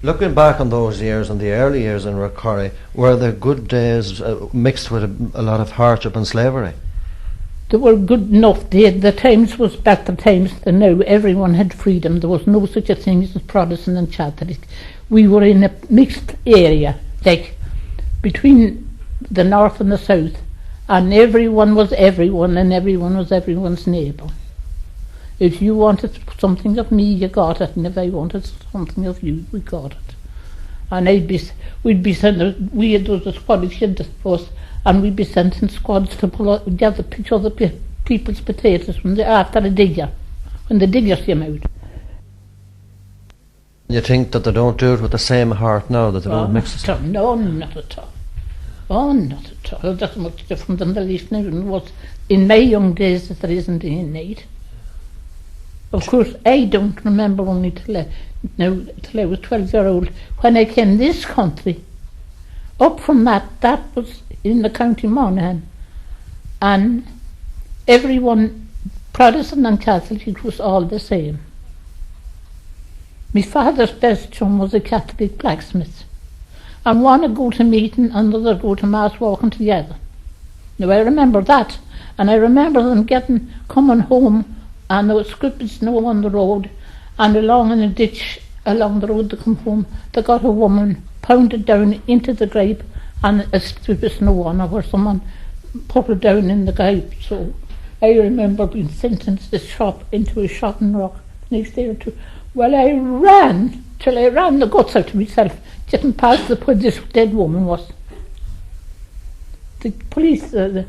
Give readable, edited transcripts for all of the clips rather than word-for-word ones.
Looking back on those years, and the early years in Rockcurry, were there good days mixed with a lot of hardship and slavery? They were good enough. The times was better times than now. Everyone had freedom. There was no such a thing as Protestant and Catholic. We were in a mixed area, like between the north and the south, and everyone was everyone, and everyone was everyone's neighbour. If you wanted something of me, you got it, and if I wanted something of you, we got it. And we'd be sending, there was a squad of kids for us, and we'd be sending squads to pull out, gather pick other people's potatoes after the digger, when the diggers came out. You think that they don't do it with the same heart now, that they don't mix it? No, not at all. Oh, not at all. That's much different than the leaf now. It was in my young days that there isn't any need. Of course, I don't remember only till I was 12-year-old when I came this country. Up from that was in the County Monaghan, and everyone, Protestant and Catholic, it was all the same. My father's best chum was a Catholic blacksmith, and one would go to meeting and the other go to mass walking together. Now I remember that, and I remember them coming home, and there was scripted snow on the road, and along in a ditch along the road to come home, they got a woman pounded down into the grape, and a strip of snow on her where someone put her down in the grape. So I remember being sentenced into a shot in Rock the next day or two. Well, I ran till I ran the guts out of myself, getting past where this dead woman was. The police, the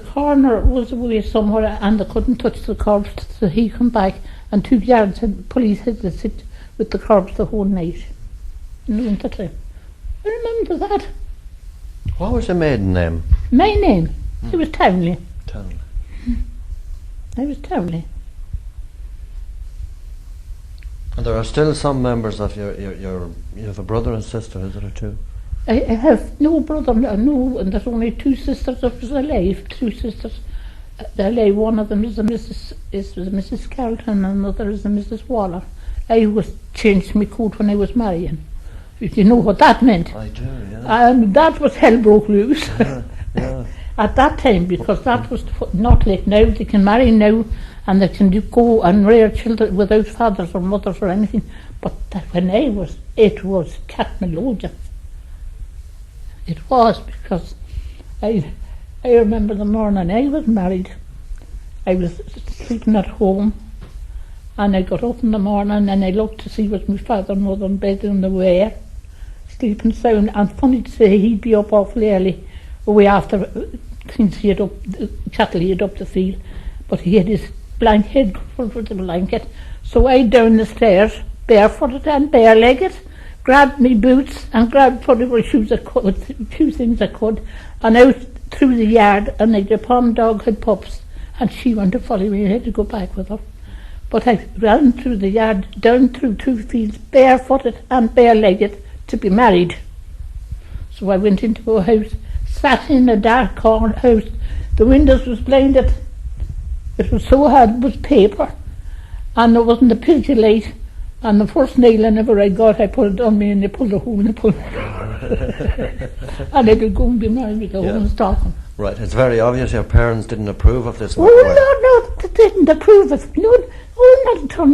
coroner was away somewhere, and they couldn't touch the corpse, so he come back, and 2 guards and police had to sit with the corpse the whole night in the winter time. I remember that. What was your maiden name? My name? It was Townley. Townley. I was Townley. And there are still some members of you have a brother and sister, is there, or two? I have no brother, no, and there's only 2 sisters of us alive, 2 sisters alive. One of them is Mrs. Carlton, and another is Mrs. Waller. I was changed my coat when I was marrying. If you know what that meant. I do, yeah. That was hell broke loose. Yeah. At that time, because that was not like now. They can marry now, and they can go and rear children without fathers or mothers or anything. But when it was catmelogia. It was, because I remember the morning I was married. I was sleeping at home, and I got up in the morning and I looked to see was my father and mother in bed in the way, sleeping sound. And funny to say, he'd be up awfully early, away after since he had up cattle, he had up the field, but he had his head covered with a blanket. So I down the stairs, barefooted and bare-legged, grabbed me boots and grabbed whatever shoes I could, few things I could, and out through the yard. And the palm dog had pups, and she wanted to follow me. I had to go back with her. But I ran through the yard, down through 2 fields, barefooted and bare-legged, to be married. So I went into a house, sat in a dark corner house. The windows was blinded. It was so hard, it was paper, and there wasn't a picture light. And the first nail I got, I put it on me, and they pulled a hole and they pulled it. And I could go and be married with a woman talking. Right, it's very obvious your parents didn't approve of this. Oh, no, they didn't approve of it. No, not at all.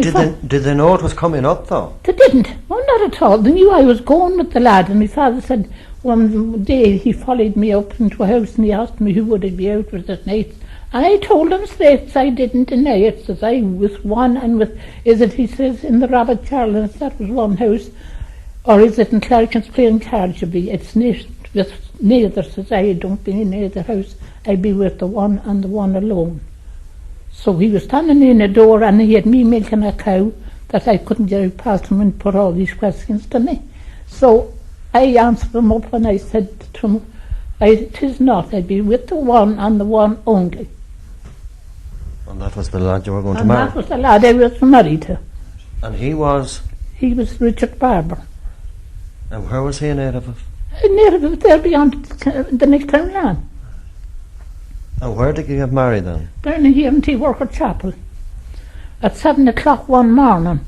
Did they know it was coming up, though? They didn't. Oh, not at all. They knew I was going with the lad, and my father said one day he followed me up into a house and he asked me who would I be out with at night. And I told him straight, I didn't deny it, says I was one, and with, is it, he says, in the Rabbit Charlins, that was one house, or is it in Clarkins playing cards? It's with neither, says I don't be in either house, I'd be with the one and the one alone. So he was standing in the door, and he had me milking a cow that I couldn't get out past him and put all these questions to me. So I answered him up and I said to him, "'Tis not, I'd be with the one and the one only." And that was the lad you were going to marry? And that was the lad I was married to. And he was? He was Richard Barber. And where was he a native of? A native of there beyond the next town land. And where did you get married then? Down in here in T. Worker Chapel. At 7 o'clock one morning.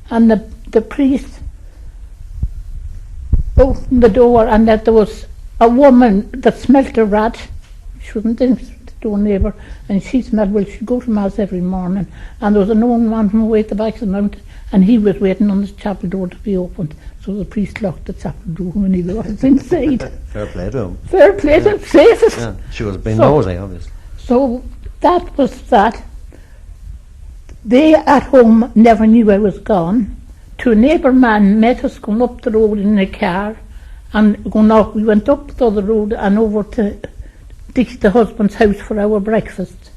And the priest opened the door, and that there was a woman that smelt a rat. She wasn't in the door neighbour, and she smelled, well, she'd go to Mass every morning, and there was an old man from away at the back of the mountain, and he was waiting on the chapel door to be opened. So the priest locked the chapel door when he was inside. Fair play to him. Fair play to him, safest. Yeah. She was being nosy, obviously. So that was that. They at home never knew I was gone. Two neighbour man met us going up the road in a car, and going up, we went up the other road and over to Dick, the husband's house, for our breakfast.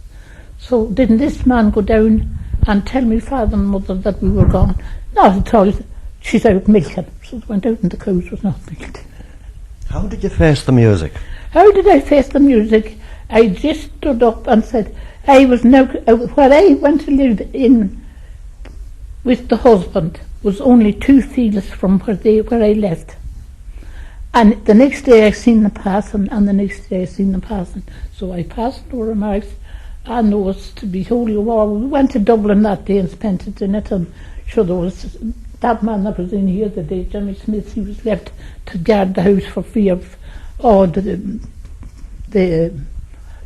So didn't this man go down and tell me father and mother that we were gone? Not at all. She's out milking. So they went out and the cows was not milked. How did you face the music? How did I face the music? I just stood up and said, I was now, where I went to live in with the husband was only 2 fields from where I left. And the next day I seen them passing, and the next day I seen them passing. So I passed no remarks, and there was to be holy war. We went to Dublin that day and spent it in it, and sure there was that man that was in here the day, Jimmy Smith, he was left to guard the house for fear of the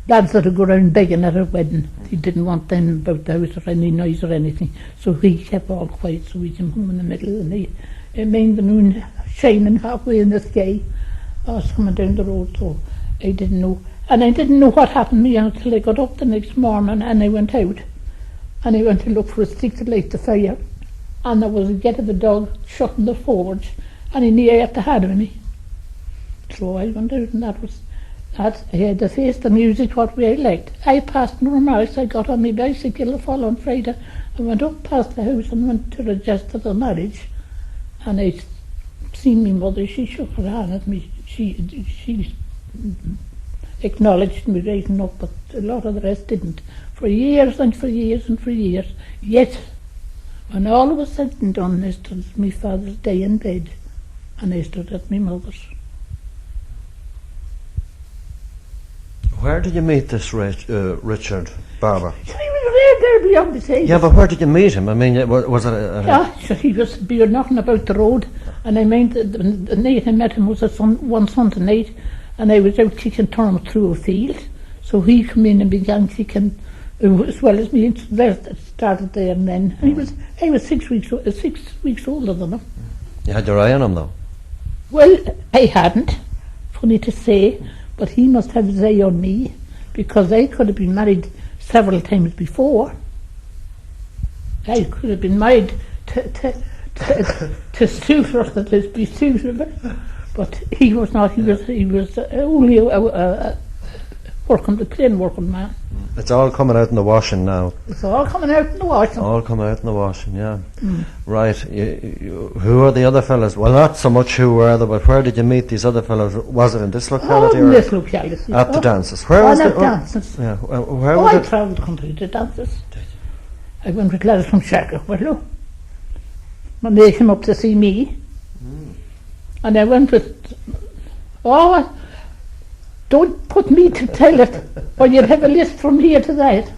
lads that would go around begging at a wedding. He didn't want them about the house or any noise or anything, so he kept all quiet. So we came home in the middle of the night. It made the moon shining halfway in the sky. I was coming down the road, so I didn't know. And I didn't know what happened to me until I got up the next morning and I went out. And I went to look for a stick to light the fire. And there was a get of the dog shutting the forge, and he nearly had the hand of me. So I went out, and that was that. I had to face the music what way I liked. I passed no remarks. I got on my bicycle the following Friday and went up past the house and went to register the marriage. And I seen my mother. She shook her hand at me. She acknowledged me rising up, but a lot of the rest didn't. For years and for years and for years. Yet, when all was said and done, I stood at my father's day in bed, and I stood at my mother's. Where did you meet this Richard Barber? He was right there beyond the table. Yeah, but where did you meet him? I mean, was it Yeah, so he was being knocking about the road, and I meant the night I met him was one Sunday night, and I was out kicking turnips through a field. So he came in and began kicking as well as me. That started there, and then I was 6 weeks older than him. You had your eye on him, though? Well, I hadn't. Funny to say, but he must have his eye on me, because I could have been married several times before. I could have been married to suitors that is be suitable, but he was not. He was only a plain working man. It's all coming out in the washing now. It's all coming out in the washing. All coming out in the washing, yeah. Right. Who are the other fellas? Well, not so much who were there, but where did you meet these other fellas? Was it in this locality? In this locality. At the dances. Where was the dances? Yeah. Where was I it? travelled the country to dances. I went with Gladys from Sharkawillow. And they came up to see me. And I went with... don't put me to tell it, or you'd have a list from here to that.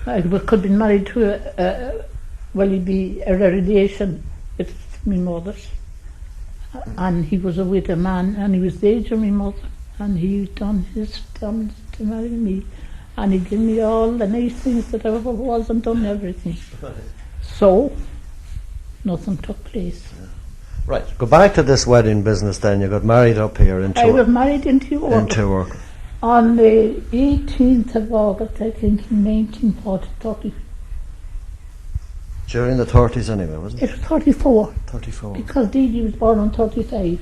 I could have been married to he'd be a relation with my mother's. And he was a widow man, and he was the age of my mother, and he done his thumbs to marry me. And he gave me all the nice things that I ever was, and done everything. So, nothing took place. Right, go back to this wedding business then. You got married up here in Tour. I was married in Tour. In Tour. On the 18th of August, I think, in 1930. During the 30s anyway, wasn't it? It was 34. 34. Because Dee Dee was born in 35.